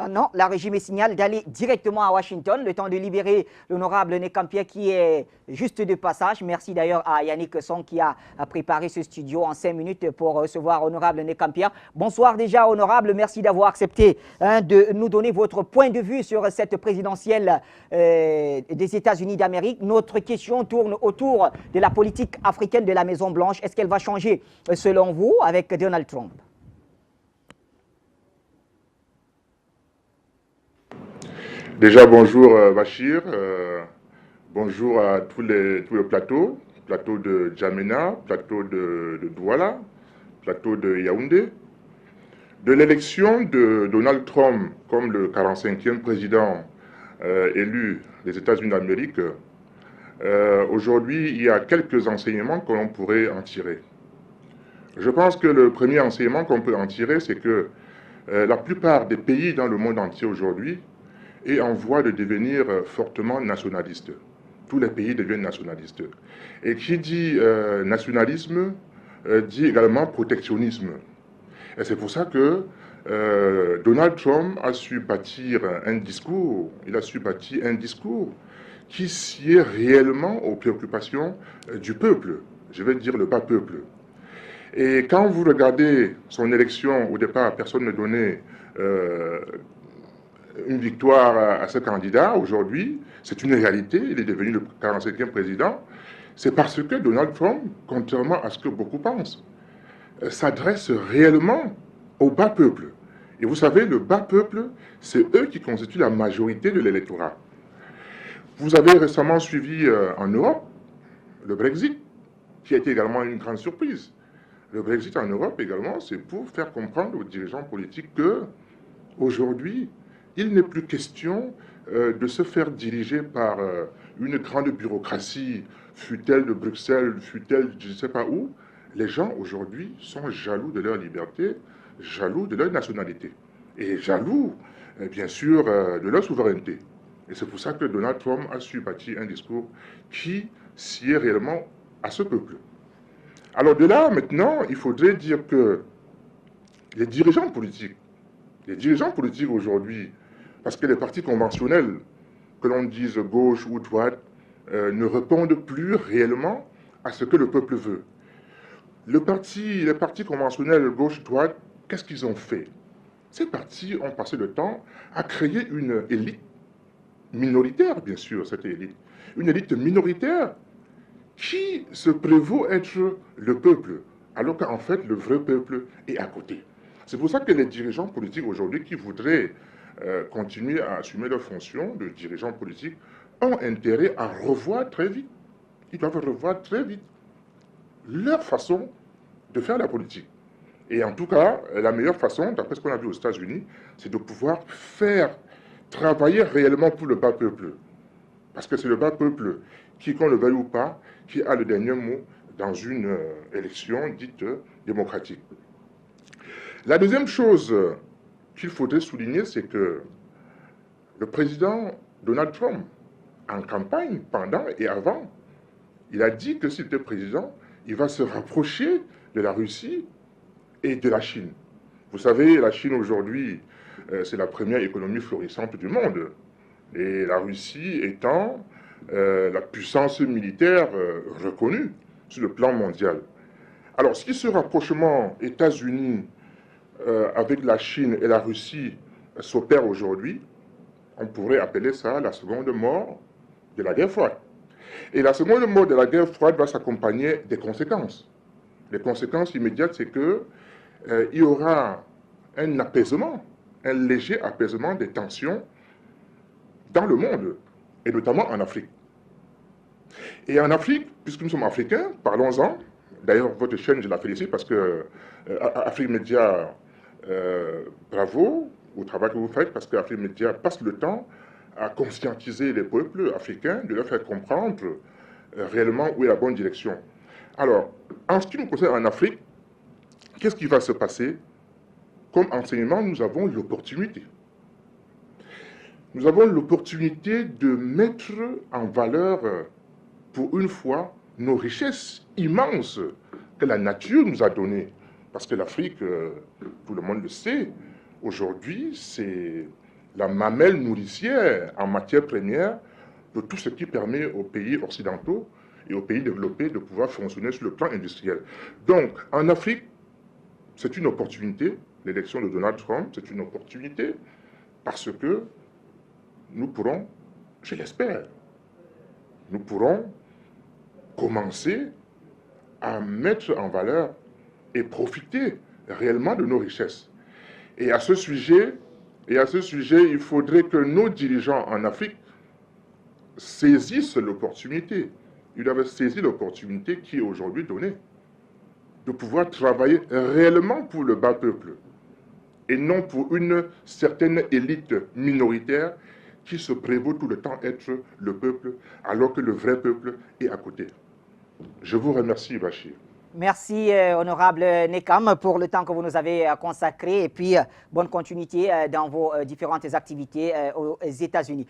Non, la régie me signale d'aller directement à Washington, le temps de libérer l'honorable Nekampia qui est juste de passage. Merci d'ailleurs à Yannick Song qui a préparé ce studio en 5 minutes pour recevoir honorable Nekampia. Bonsoir déjà honorable, merci d'avoir accepté de nous donner votre point de vue sur cette présidentielle des États-Unis d'Amérique. Notre question tourne autour de la politique africaine de la Maison-Blanche. Est-ce qu'elle va changer selon vous avec Donald Trump? Déjà, bonjour Bachir, bonjour à tous les plateaux, plateau de Djamena, plateau de Douala, plateau de Yaoundé. De l'élection de Donald Trump comme le 45e président élu des États-Unis d'Amérique, aujourd'hui, il y a quelques enseignements que l'on pourrait en tirer. Je pense que le premier enseignement qu'on peut en tirer, c'est que la plupart des pays dans le monde entier aujourd'hui est en voie de devenir fortement nationaliste. Tous les pays deviennent nationalistes. Et qui dit nationalisme dit également protectionnisme. Et c'est pour ça que Donald Trump a su bâtir un discours, qui sied réellement aux préoccupations du peuple, je vais dire le bas peuple. Et quand vous regardez son élection, au départ, personne ne donnait une victoire à ce candidat. Aujourd'hui, c'est une réalité, il est devenu le 45e président. C'est parce que Donald Trump, contrairement à ce que beaucoup pensent, s'adresse réellement au bas peuple. Et vous savez, le bas peuple, c'est eux qui constituent la majorité de l'électorat. Vous avez récemment suivi en Europe le Brexit, qui a été également une grande surprise. Le Brexit en Europe également, c'est pour faire comprendre aux dirigeants politiques que aujourd'hui, il n'est plus question de se faire diriger par une grande bureaucratie, fût-elle de Bruxelles, fût-elle je ne sais pas où. Les gens aujourd'hui sont jaloux de leur liberté, jaloux de leur nationalité et jaloux, bien sûr, de leur souveraineté. Et c'est pour ça que Donald Trump a su bâtir un discours qui sied réellement à ce peuple. Alors de là, maintenant, il faudrait dire que les dirigeants politiques aujourd'hui, parce que les partis conventionnels, que l'on dise gauche ou droite, ne répondent plus réellement à ce que le peuple veut. Les partis conventionnels gauche-droite, qu'est-ce qu'ils ont fait? Ces partis ont passé le temps à créer une élite minoritaire, bien sûr, cette élite. Une élite minoritaire qui se prévaut être le peuple, alors qu'en fait, le vrai peuple est à côté. C'est pour ça que les dirigeants politiques aujourd'hui qui voudraient continuer à assumer leurs fonctions de dirigeants politiques ont intérêt à revoir très vite. Ils doivent revoir très vite leur façon de faire la politique. Et en tout cas, la meilleure façon, d'après ce qu'on a vu aux États-Unis, c'est de pouvoir faire travailler réellement pour le bas peuple. Parce que c'est le bas peuple qui, qu'on le veuille ou pas, qui a le dernier mot dans une élection dite démocratique. La deuxième chose qu'il faudrait souligner, c'est que le président Donald Trump, en campagne, pendant et avant, il a dit que s'il était président, il va se rapprocher de la Russie et de la Chine. Vous savez, la Chine aujourd'hui, c'est la première économie florissante du monde. Et la Russie étant la puissance militaire reconnue sur le plan mondial. Alors, si ce rapprochement États-Unis avec la Chine et la Russie s'opère aujourd'hui, on pourrait appeler ça la seconde mort de la guerre froide. Et la seconde mort de la guerre froide va s'accompagner des conséquences. Les conséquences immédiates, c'est que il y aura un apaisement, un léger apaisement des tensions dans le monde, et notamment en Afrique. Et en Afrique, puisque nous sommes africains, parlons-en. D'ailleurs, votre chaîne, je la félicite parce que Afrique Média, bravo au travail que vous faites, parce qu'Afrique Média passe le temps à conscientiser les peuples africains, de leur faire comprendre réellement où est la bonne direction. Alors, en ce qui nous concerne en Afrique, qu'est-ce qui va se passer? Comme enseignement, nous avons l'opportunité. Nous avons l'opportunité de mettre en valeur, pour une fois, nos richesses immenses que la nature nous a données. Parce que l'Afrique, tout le monde le sait, aujourd'hui, c'est la mamelle nourricière en matière première de tout ce qui permet aux pays occidentaux et aux pays développés de pouvoir fonctionner sur le plan industriel. Donc, en Afrique, c'est une opportunité. L'élection de Donald Trump, c'est une opportunité parce que nous pourrons, je l'espère, nous pourrons commencer à mettre en valeur et profiter réellement de nos richesses. Et à ce sujet, il faudrait que nos dirigeants en Afrique saisissent l'opportunité. Ils doivent saisir l'opportunité qui est aujourd'hui donnée de pouvoir travailler réellement pour le bas peuple et non pour une certaine élite minoritaire qui se prévaut tout le temps être le peuple alors que le vrai peuple est à côté. Je vous remercie, Bachir. Merci, honorable Nekam, pour le temps que vous nous avez consacré et puis bonne continuité dans vos différentes activités aux États-Unis.